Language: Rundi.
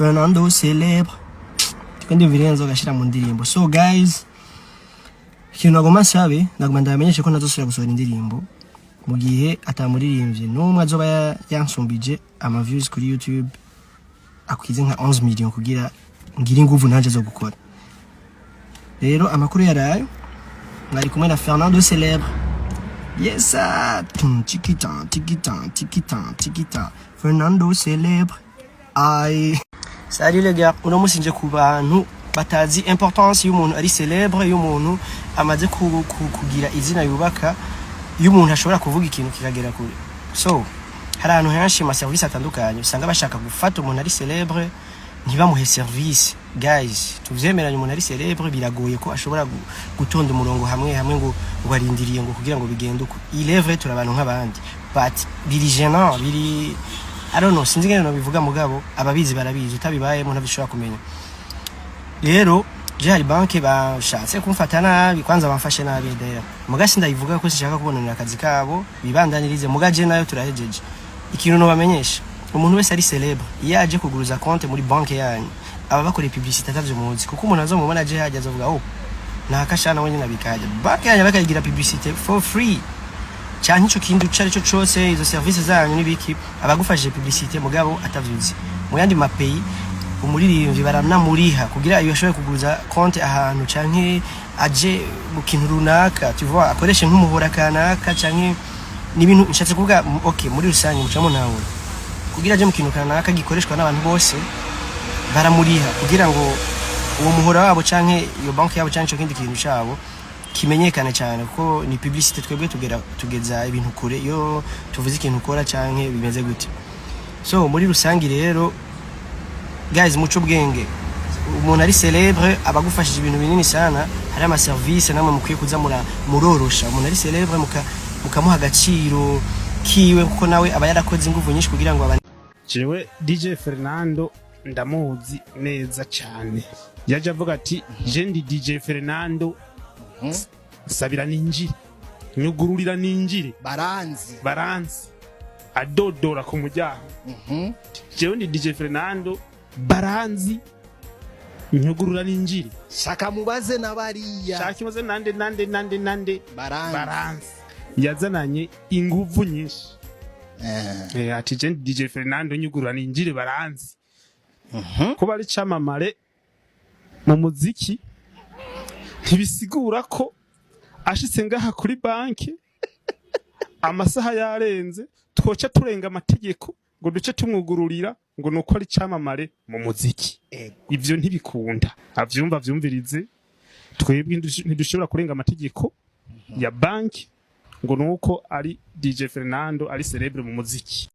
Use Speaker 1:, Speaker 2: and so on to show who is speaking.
Speaker 1: Fernando célèbre kandi virenzo gashira mu ndirimbo. So guys, ikintu nagoma nsabe nagoma ndamenyeshe ko nazosubira gusohora indirimbo mu gihe atamuririmbye n'umwe azoba yansumbije ama views kuri YouTube akwize nka 11 million kugira ngire inguvu nanje zo gukora. Rero amakuru yarayo ngari kumwe na Fernando célèbre. Yes tikita Fernando célèbre. Salut les gars, uno musi nje ku bantu batazi importance y'umuntu ari célèbre, y'umuntu amaze kugira izina yubaka, y'umuntu ashobora kuvuga ikintu kikagera kure. So hari ahantu henshi ma service atandukanye usanga bashaka gufata umuntu ari célèbre ntibamuhe service. Guys, tuvyemeranye umuntu ari célèbre biragoye ko ashobora gutonda umurongo hamwe ngo arindiriye ngo kugira ngo bigende uko. Il est vrai turabantu nk'abandi, but biri gênant, biri I don't know, sinzi ngene no bivuga mugabo ababizi barabizi, utabibaye mu ntabishobora kumenya. Rero je hari banke bashatse kumfata nabi, kwanza bamfashe nabi dera. Mugasi ndayivuga ko sishaka kubonera akazi kabo, bibandanirize mugaje nayo turahejeje. Ikintu no bamenyesha, umuntu wese ari célèbre, yaje kuguruza compte muri banke yanyu, aba bakora publicité atavyo muzi, kuko umuntu azomubona je haje azovuga oh nakashana wenye nabikaje. Banke yanyu bakayigira publicité for free. Cyane ico kintu cari cyo cyose izo services zanyu nibiki abagufashije publicité mugabo atavyuzi. Mu yandi mapeyi umuririmbyi baranamuriha kugira iyo ashobore kuguruza compte ahantu canke aje mu kintu runaka, tu vois, akoreshe nk'umuhora kanaka canke n'ibintu nshatse kuvuga okay muri rusange mucamo nawe. Kugira aje mu kintu kanaka gikoreshwa n'abantu bose baramuriha kugira ngo uwo muhora wabo canke iyo banki yabo canke cyo kindi kintu cyabo kimenyekane cyane ko ni publicité twebwe tugeza ibintu kure yo tuvuze ikintu ukora canke bimeze gute. So muri rusangi rero guys muco bwenge umuntu ari célèbre abagufashije ibintu binini sana, hari ama service namwe mukwiye kuza murorosha. Umuntu ari célèbre mukamuha agaciro kiwe kuko nawe aba yarakoze inguvu nyinshi kugira ngo
Speaker 2: jewe DJ Fernando ndamuzi neza cyane. Yaje avuga ati je ndi DJ Fernando sabira ninjire nyugururira ninjire baranzi adodora ku mujyaho. Jewe ndi DJ Fernando baranzi nyugurura ninjire
Speaker 3: shaka mubaze nabariya
Speaker 2: shaka mubaze nande baranzi yazananye inguvu nyinshi. Ati je ndi DJ Fernando nyugurura ninjire baranzi. Kuba ari camamare mu muziki ntibisigura ko ashitse ngaha kuri banki amasaha yarenze twoca turenga amategeko ngo duce tumwugururira ngo nuko ari camamare mu muziki. Ivyo ntibikunda, avyumva vyumvirize. Twebwe ntidushobora kurenga amategeko ya banki ngo nuko ari DJ Fernando ari célèbre mu muziki.